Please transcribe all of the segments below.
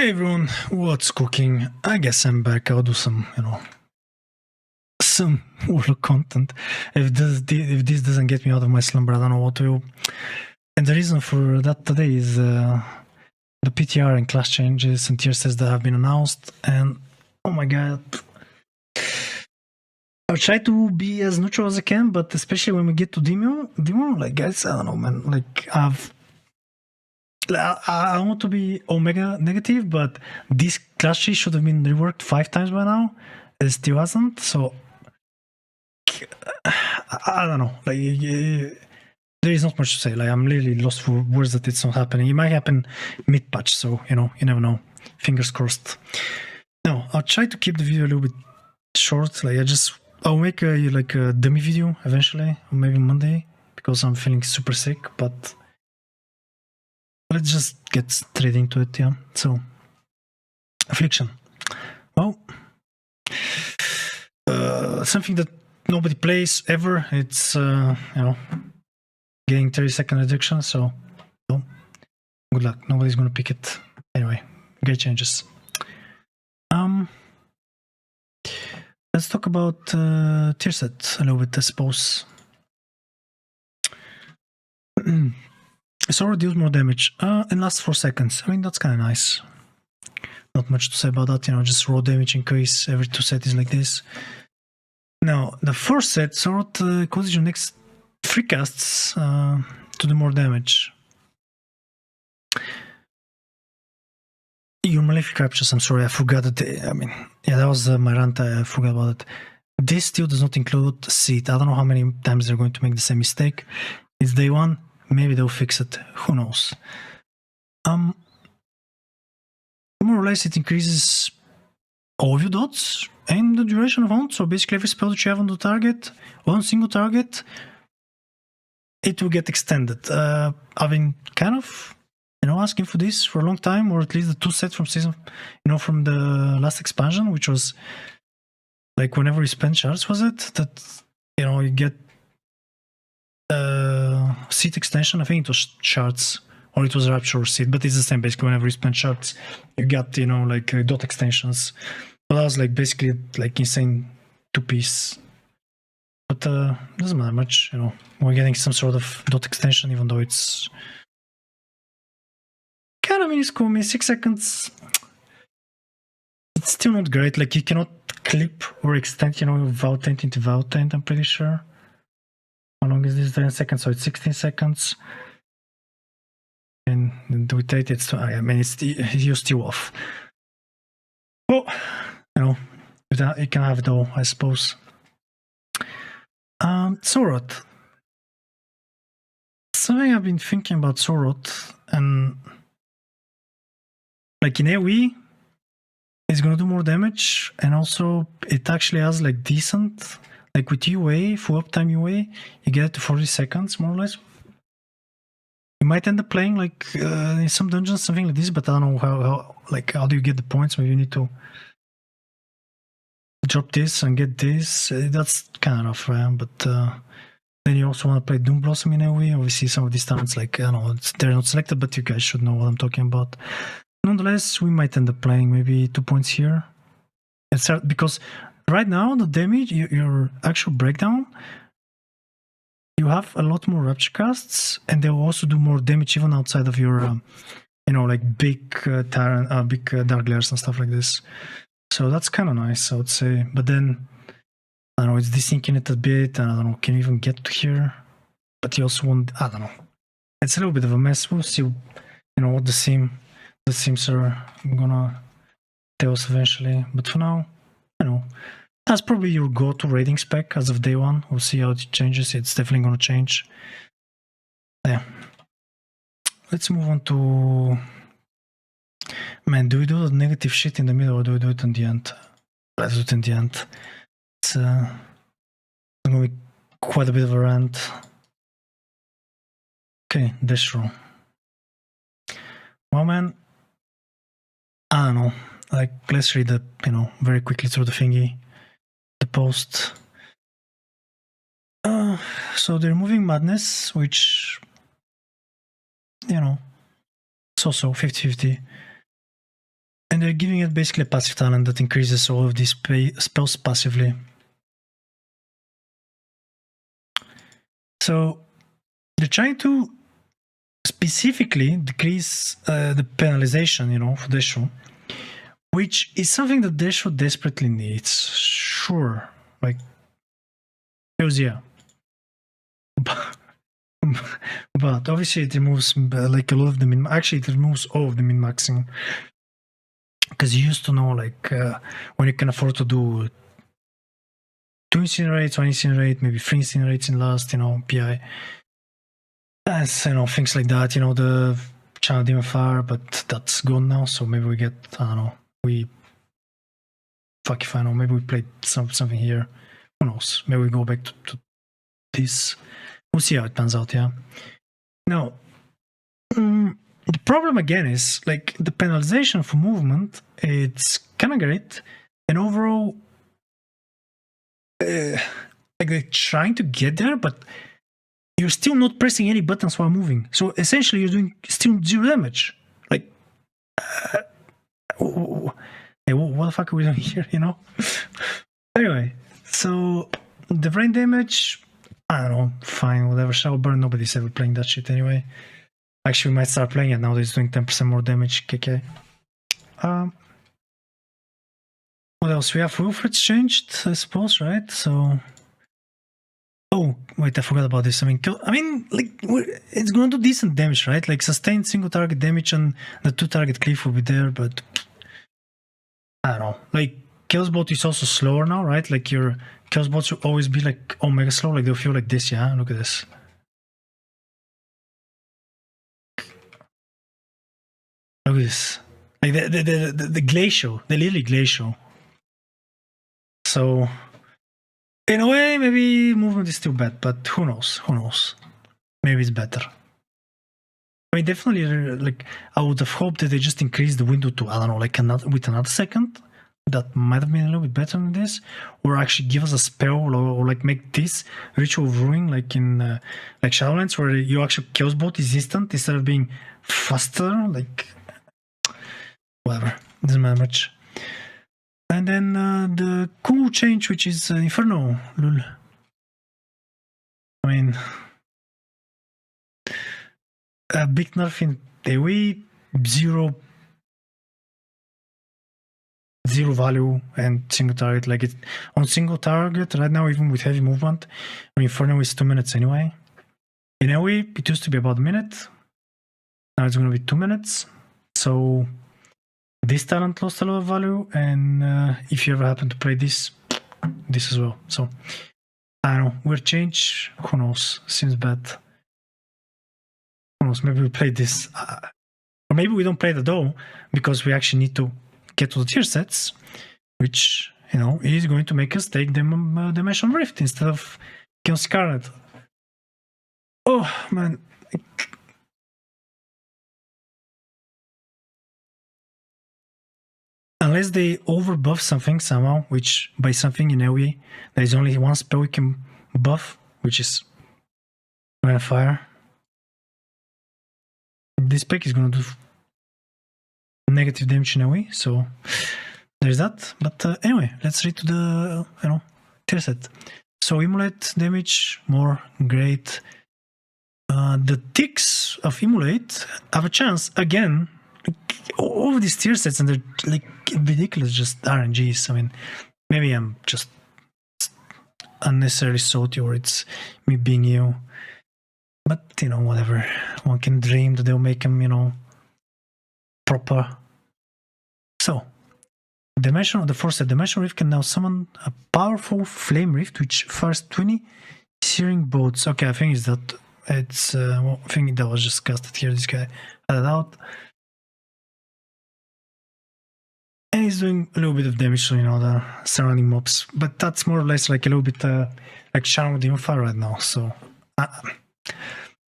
Hey everyone, what's cooking? I guess I'm back. I'll do some, some Warlock content. If this doesn't get me out of my slumber, I don't know what will. And the reason for that today is the PTR and class changes and tier sets that have been announced. And oh my god, I'll try to be as neutral as I can, but especially when we get to demo, like guys, I don't know, man. Like I want to be omega negative, but this class tree should have been reworked 5 times by now. It still hasn't, so I don't know. Like there is not much to say. Like I'm literally lost for words that it's not happening. It might happen mid-patch, so you never know. Fingers crossed. No, I'll try to keep the video a little bit short. Like I'll make a dummy video eventually, or maybe Monday, because I'm feeling super sick, but let's just get straight into it, yeah. So, affliction. Well, something that nobody plays ever. It's getting 30-second reduction. So, well, good luck. Nobody's gonna pick it anyway. Great changes. Let's talk about tier set a little bit, I suppose. Sword deals more damage and lasts 4 seconds. I mean, that's kind of nice. Not much to say about that, just raw damage increase every 2 sets is like this. Now, the first set, Sword causes your next 3 casts to do more damage. Your malefic captures, I'm sorry, I forgot that. That was my rant, I forgot about it. This still does not include seed. I don't know how many times they're going to make the same mistake. It's day 1. Maybe they'll fix it. Who knows? More or less, it increases all of your dots and the duration of hunt. So basically, every spell that you have on the target, one single target, it will get extended. I've been kind of, asking for this for a long time, or at least the 2 sets from season, from the last expansion, which was like whenever you spend shards, was it that you get seed extension? I think it was shards, or it was rapture or seed, but it's the same basically. Whenever you spend shards, you got dot extensions. But that was basically insane 2-piece. But doesn't matter much, we're getting some sort of dot extension, even though it's kind of minuscule. 6 seconds. It's still not great. You cannot clip or extend, Vaultent into Vaultent, I'm pretty sure. How long is this? 10 seconds, so it's 16 seconds. And with 8, it's you're still off. Well, you can have it all, I suppose. Sorot. Something I've been thinking about Sorot, and in AoE, it's gonna do more damage, and also it actually has decent. With UA, full uptime UA, you get it to 40 seconds, more or less. You might end up playing in some dungeons, something like this, but I don't know how do you get the points? Maybe you need to drop this and get this. That's kind of rough, right? But then you also want to play Doom Blossom in AoE. Obviously, some of these talents, they're not selected, but you guys should know what I'm talking about. Nonetheless, we might end up playing maybe 2 points here. It's because right now, the damage, your actual breakdown, you have a lot more rapture casts, and they will also do more damage even outside of your, big dark layers and stuff like this. So that's kind of nice, I would say. But then, I don't know, it's desyncing it a bit, and I don't know, can you even get to here? But you also want, I don't know. It's a little bit of a mess. We'll see, what the sims are gonna tell us eventually. But for now, that's probably your go-to raiding spec as of day 1. We'll see how it changes. It's definitely going to change. Yeah. Let's move on to... Man, do we do the negative shit in the middle, or do we do it in the end? Let's do it in the end. It's going to be quite a bit of a rant. Okay, Destro. Well, man, I don't know. Let's read the, very quickly through the thingy. The post. So they're removing Madness, which, so 50-50. And they're giving it basically a passive talent that increases all of these spells passively. So they're trying to specifically decrease the penalization, you know, for Destro, which is something that Destro desperately needs. Sure, like, because yeah. But obviously it removes like a lot of the min. Actually, it removes all of the min maxing, because you used to know like when you can afford to do 2 incinerates, 1 incinerate, maybe 3 incinerates in last, you know, PI. That's, you know, things like that. You know, the channel demon fire, but that's gone now. So maybe we get, I don't know, fuck if I know. Maybe we played something here. Who knows? Maybe we go back to this. We'll see how it pans out, yeah. Now, the problem again is, like, the penalization for movement, it's kind of great. And overall, like, they're trying to get there, but you're still not pressing any buttons while moving. So essentially, you're doing still 0 damage. Like, hey, what the fuck are we doing here, you know? Anyway, so the brain damage, I don't know, fine, whatever. Shall burn, nobody's ever playing that shit anyway. Actually, we might start playing it now that it's doing 10% more damage. KK. What else? We have Wilfred's changed, I suppose, right? So. Oh, wait, I forgot about this. I mean, like, it's going to do decent damage, right? Like, sustained single target damage and the 2 target cleave will be there, but I don't know. Like, Chaos Bolt is also slower now, right? Like, your Chaos Bolts will always be like omega slow, like they'll feel like this, yeah? Look at this. Look at this. Like, the glacial, the literally glacial. So, in a way, maybe movement is still bad, but who knows? Who knows? Maybe it's better. I mean, definitely, like, I would have hoped that they just increased the window to, I don't know, like with another second. That might have been a little bit better than this, or actually give us a spell, or like make this Ritual of Ruin, like in like Shadowlands, where you actually Chaos Bolt is instant instead of being faster. Like, whatever, doesn't matter much. And then the cool change, which is Inferno, lol. I mean, a big nerf in AoE, zero value and single target. Like, it on single target right now, even with heavy movement, I mean, Inferno is 2 minutes anyway. In AoE, it used to be about a minute. Now it's going to be 2 minutes. So this talent lost a lot of value, and if you ever happen to play this as well. So I don't know, weird change. Who knows? Seems bad. Who knows? Maybe we play this, or maybe we don't play it at all because we actually need to get to the tier sets, which, you know, is going to make us take Dimension Rift instead of Chaos Scarlet. Oh man. Unless they overbuff something somehow, which by something in AoE, there is only one spell we can buff, which is Rain of Fire. This pack is gonna do negative damage in AoE, so there's that. But anyway, let's read to the, you know, tier set. So Immolate damage, more, great. The ticks of Immolate have a chance again. All of these tier sets, and they're like ridiculous, just RNGs. I mean, maybe I'm just unnecessarily salty, or it's me being you. But, you know, whatever. One can dream that they'll make them, you know, proper. So, the force at Dimension Rift can now summon a powerful Flame Rift, which fires 20 searing bolts. Okay, I think it's that. It's well, I think that was just casted here. This guy had it out. And he's doing a little bit of damage to, you know, the surrounding mobs, but that's more or less like a little bit like Shadowed Demon Fire right now. So I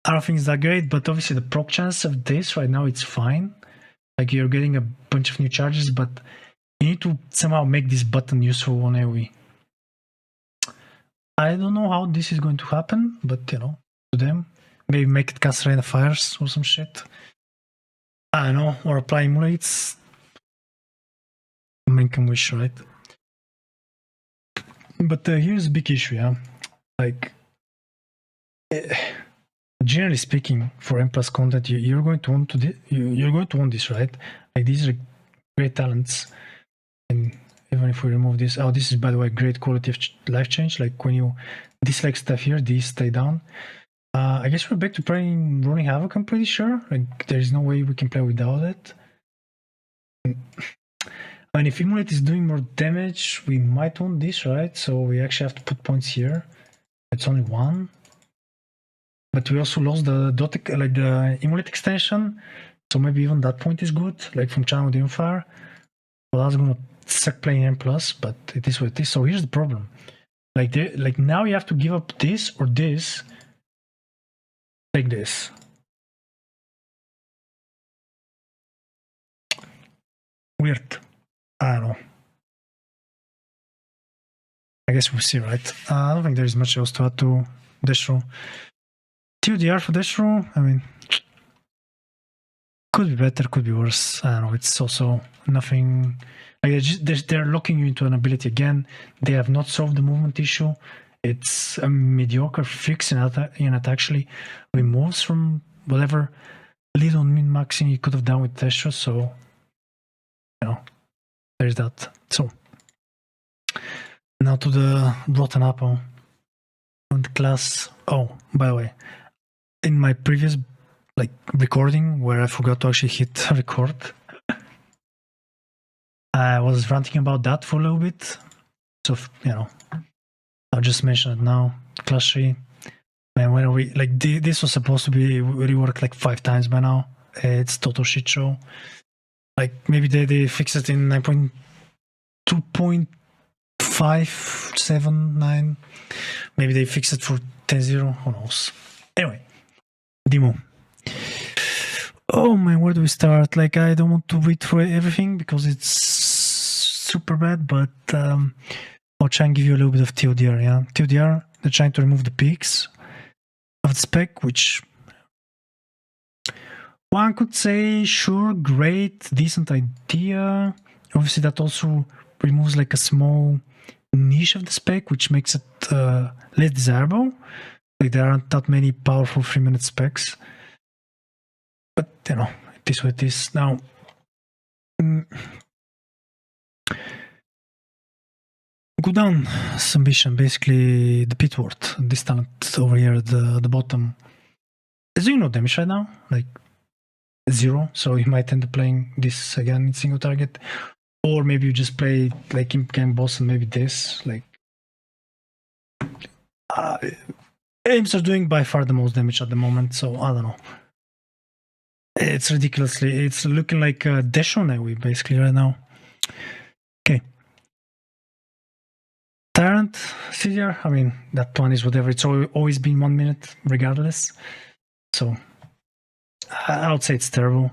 don't think it's that great, but obviously the proc chance of this right now, it's fine. Like, you're getting a bunch of new charges, but you need to somehow make this button useful on AoE. I don't know how this is going to happen, but, you know, to them, maybe make it cast Rain of Fires or some shit. I don't know, or apply Immolates. American Wish, right? But here's a big issue, yeah. Like, generally speaking, for M+ content, you're going to want you're going to want this, right? Like, these are great talents, and even if we remove this, oh, this is, by the way, great quality of life change. Like, when you dislike stuff here, these stay down. I guess we're back to playing Rolling Havoc, I'm pretty sure. Like, there's no way we can play without it. I mean, if Immolate is doing more damage, we might want this, right? So we actually have to put points here. It's only one. But we also lost the Immolate extension. So maybe even that point is good, like from China with Infire. Well, that's gonna suck playing M+, but it is what it is. So here's the problem. Like now you have to give up this or this. Take this. Weird. I don't know. I guess we'll see, right? I don't think there's much else to add to Destro. TODR for Destro, I mean, could be better, could be worse. I don't know, it's also nothing. Like they're locking you into an ability again. They have not solved the movement issue. It's a mediocre fix in that actually removes from whatever little min-maxing you could have done with Destro, so, you know, there's that. So, now to the rotten apple on the class. Oh, by the way, in my previous recording where I forgot to actually hit record, I was ranting about that for a little bit. So, you know, I'll just mention it now. Class 3. Man, when we this was supposed to be reworked like 5 times by now. It's total shit show. Like maybe they fix it in 9.2.579. Maybe they fix it for 10.0. Who knows? Anyway, demo. Oh man, where do we start? Like, I don't want to read through everything because it's super bad, but I'll try and give you a little bit of TODR, yeah? TODR, they're trying to remove the peaks of the spec, which one could say, sure, great, decent idea. Obviously, that also removes like a small niche of the spec, which makes it less desirable. Like, there aren't that many powerful 3-minute specs. But, you know, it is what it is. Now, go down submission, basically the Pitward, this talent over here at the bottom. Is doing no damage right now, like 0, so you might end up playing this again in single target. Or maybe you just play like Imp Game Boss and maybe this, like Imps are doing by far the most damage at the moment, so I don't know. It's ridiculously, it's looking like Destro Newi basically right now. Okay. Tyrant, CDR, I mean, that one is whatever, it's always been 1 minute regardless. So, I would say it's terrible.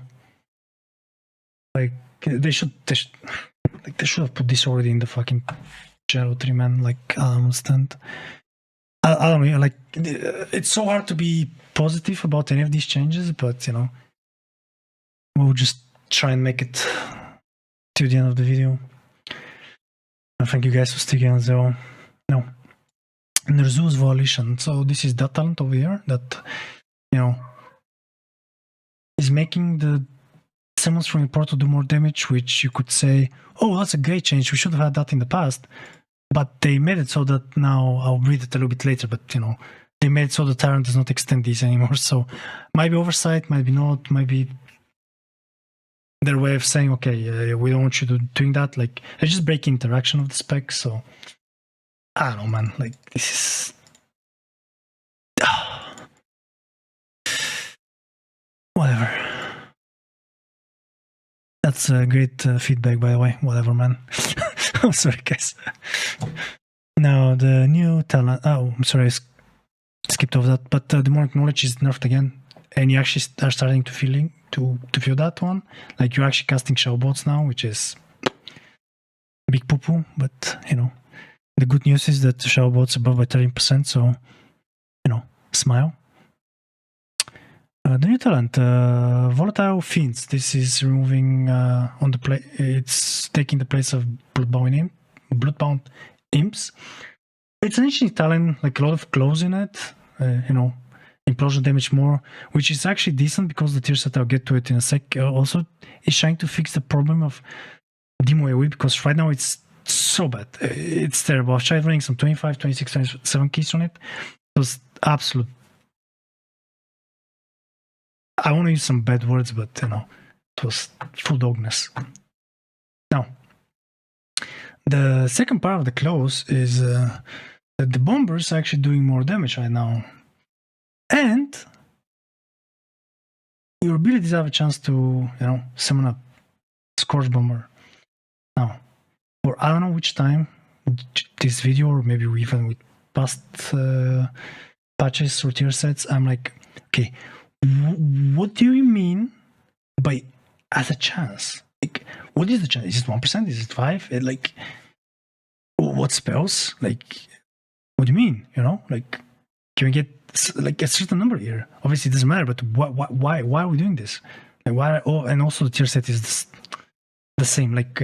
Like, they should have put this already in the fucking Shadow 3, man. Like, I don't understand. I don't know, like, it's so hard to be positive about any of these changes, but, you know, we'll just try and make it to the end of the video. And thank you guys for sticking on zero. No. And there's Zeus Volition. So this is that talent over here that, you know, is making the summons from your portal do more damage, which you could say, oh, that's a great change, we should have had that in the past. But they made it so that now, I'll read it a little bit later, but, you know, they made it so the Tyrant does not extend these anymore. So might be oversight, might be not, might be their way of saying, okay, we don't want you to doing that. Like, it's just breaking interaction of the spec. So I don't know, man. Like, this is whatever. That's a great feedback, by the way. Whatever, man. I'm sorry, guys. Now the new talent. Oh, I'm sorry, I skipped over that. But demonic knowledge is nerfed again, and you actually are starting to feel that one. Like, you're actually casting shell bots now, which is big poo poo. But you know, the good news is that the shell bots above by 13%. So, you know, smile. The new talent, Volatile Fiends. This is removing on the play. It's taking the place of Bloodbound Imps. It's an interesting talent, like a lot of glows in it. You know, implosion damage more, which is actually decent because the tier set, I'll get to it in a sec. Also, is trying to fix the problem of Demo AoE because right now it's so bad. It's terrible. I've tried running some 25, 26, 27 keys on it. It was absolute. I want to use some bad words, but you know, it was full dogness. Now, the second part of the close is that the bombers are actually doing more damage right now. And your abilities have a chance to, you know, summon a Scorch Bomber. Now, for I don't know which time, this video, or maybe even with past patches or tier sets, I'm like, okay, what do you mean by as a chance? Like, what is the chance? Is it 1%? Is it 5%? Like, what spells? Like, what do you mean? You know, like, can we get like a certain number here? Obviously, it doesn't matter. But why are we doing this? Like, why? Oh, and also the tier set is the same. Like,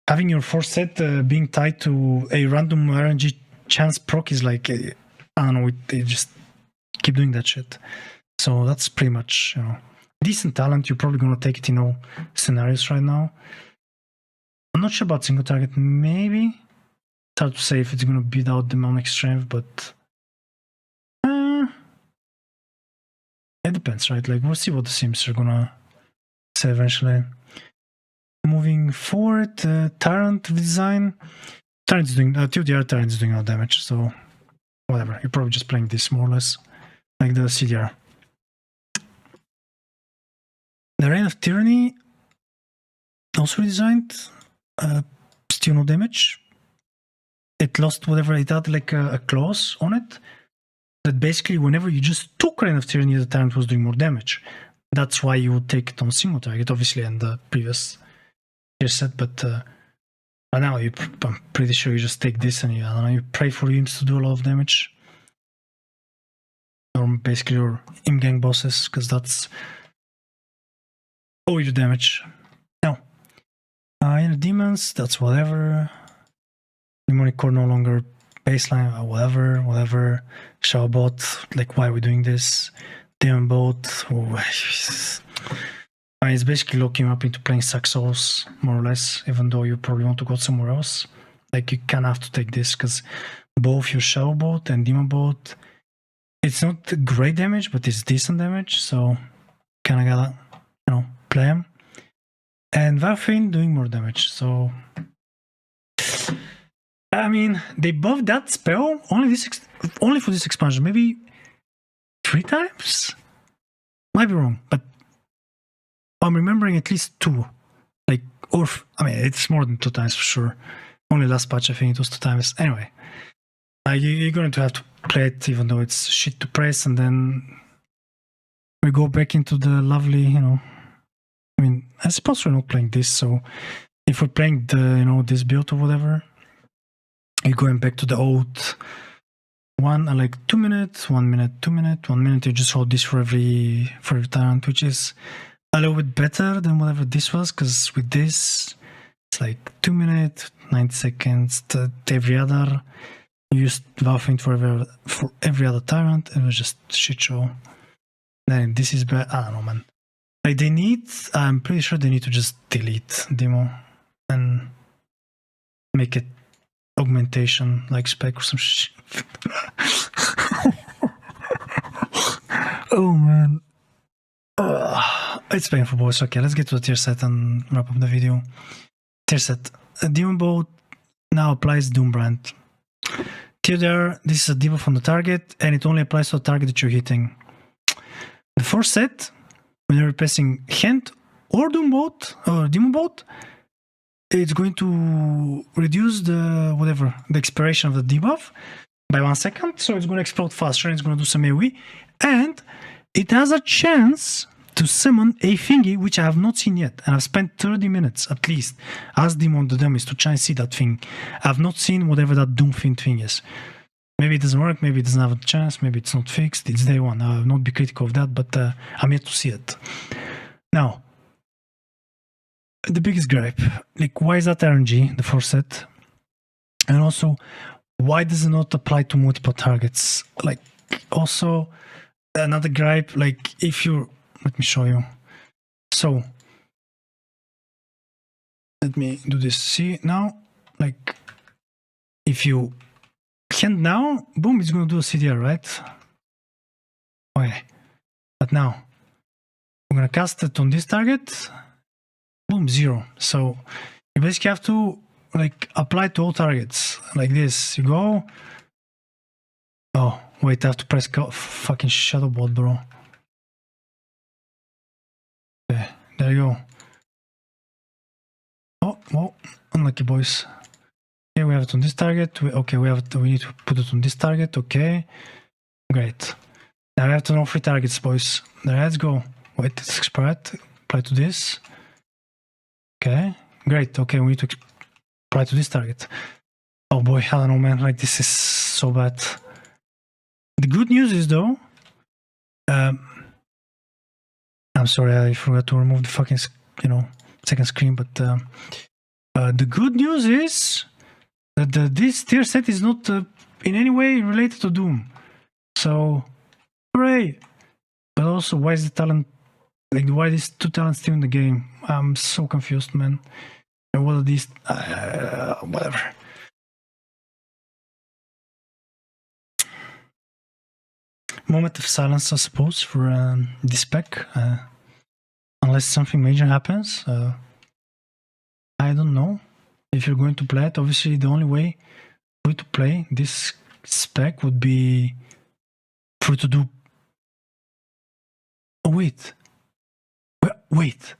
having your force set being tied to a random RNG chance proc is like, I don't know. They just keep doing that shit. So that's pretty much, you know, decent talent. You're probably gonna take it in all scenarios right now. I'm not sure about single target. Maybe it's hard to say if it's gonna beat out demonic strength, but it depends, right? Like, we'll see what the Sims are gonna say eventually. Moving forward, Tyrant design. Tyrant's doing TODR. Tyrant's doing no damage, so whatever. You're probably just playing this more or less, like the CDR. The Reign of Tyranny, also redesigned, still no damage. It lost whatever it had, like a clause on it. That basically, whenever you just took Reign of Tyranny, the Tyrant was doing more damage. That's why you would take it on single target, obviously, in the previous tier set. But now I'm pretty sure you just take this and you, I don't know, you pray for imps to do a lot of damage. Or basically your imp gang bosses, because that's all your damage. Now, inner demons, that's whatever. Demonic core no longer baseline, whatever. Shadowbot, like, why are we doing this? Demon boat, I mean, it's basically locking up into playing Saxos, more or less, even though you probably want to go somewhere else. Like, you kind of have to take this, because both your Shadowbot and Demon boat, it's not great damage, but it's decent damage, so kind of gotta, you know, play them. And Valfane doing more damage, so I mean, they buffed that spell only for this expansion, maybe 3 times? Might be wrong, but I'm remembering at least 2. Like, or I mean, it's more than 2 times for sure. Only last patch, I think it was 2 times. Anyway, you're going to have to play it, even though it's shit to press, and then we go back into the lovely, you know. I mean, I suppose we're not playing this, so if we're playing the, you know, this build or whatever, you're going back to the old one, like 2 minutes, 1 minute, 2 minutes, 1 minute. You just hold this for every Tyrant, which is a little bit better than whatever this was, because with this, it's like 2 minutes, 90 seconds to every other. You used Valfane for every other Tyrant, and it was just shit show. Then this is bad. I don't know, man. Like, I'm pretty sure they need to just delete Demo and make it augmentation, like spec or some shit. Oh man. It's painful, boys. Okay, let's get to the tier set and wrap up the video. Tier set. Demon Bolt now applies Doombrand. TODR, this is a debuff on the target, and it only applies to the target that you're hitting. The first set, when you're pressing Hand or Demon Bolt, it's going to reduce the expiration of the debuff by 1 second, so it's going to explode faster and it's going to do some AoE, and it has a chance to summon a thingy which I have not seen yet, and I've spent 30 minutes at least as Demon the Dummies to try and see that thing. I've not seen whatever that Doomfiend thing is. Maybe it doesn't work, maybe it doesn't have a chance, maybe it's not fixed, it's day one. I will not be critical of that, but I'm yet to see it. Now, the biggest gripe, like why is that RNG, the first set? And also, why does it not apply to multiple targets? Like, also, another gripe, like if you, let me show you. So, let me do this. See, now, like, if you hand now, boom, it's going to do a CDR, right? Okay. But now, I'm going to cast it on this target. Boom, 0. So, you basically have to, like, apply to all targets. Like this. You go. Oh, wait, I have to press fucking shadow bot, bro. Okay, there you go. Oh, well, unlucky, boys. Okay, we have it on this target. Okay, we need to put it on this target. Okay, great. Now we have to know 3 targets, boys. Let's go. Wait, it's expired. Apply to this. Okay, great. Okay, we need to apply to this target. Oh boy, I don't know, man. Like, this is so bad. The good news is, though, I'm sorry, I forgot to remove the fucking, second screen, but the good news is that this tier set is not in any way related to Doom. So, hooray! But also, why is the talent, like, why these 2 talents still in the game? I'm so confused, man. And what are these? Whatever. Moment of silence, I suppose, for this pack. Unless something major happens. I don't know if you're going to play it. Obviously, the only way for you to play this spec would be for you to do... Oh, wait. Wait.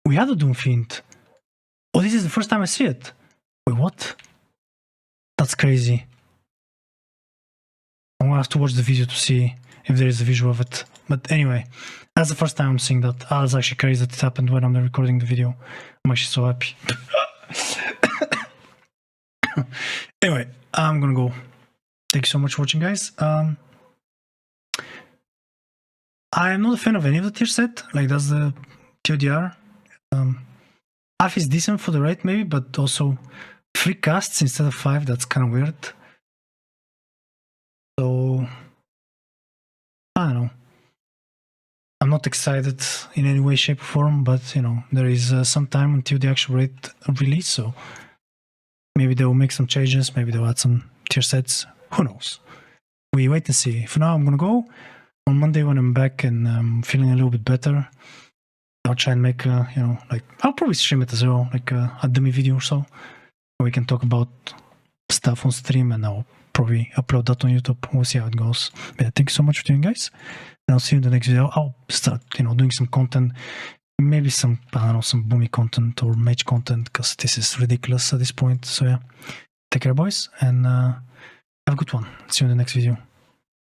We had a Doom Fiend. Oh, this is the first time I see it. Wait, what? That's crazy. I'm gonna have to watch the video to see if there is a visual of it. But anyway, that's the first time I'm seeing that. That's actually crazy that it happened when I'm recording the video. I'm actually so happy. Anyway, I'm gonna go. Thank you so much for watching, guys. I am not a fan of any of the tier set. Like, that's the TODR. Half is decent for the raid, maybe, but also 3 casts instead of 5. That's kind of weird. So, I don't know. I'm not excited in any way, shape, or form, but there is some time until the actual raid release, so maybe they will make some changes, maybe they'll add some tier sets. Who knows? We wait and see. For now, I'm gonna go. On Monday when I'm back and I'm feeling a little bit better, I'll try and make I'll probably stream it as well, like a dummy video or so, where we can talk about stuff on stream, and I'll probably upload that on YouTube. We'll see how it goes. But yeah, thank you so much for doing, guys. And I'll see you in the next video. I'll start, doing some content, maybe some, I don't know, some boomy content or mage content, because this is ridiculous at this point. So yeah, take care, boys, and have a good one. See you in the next video.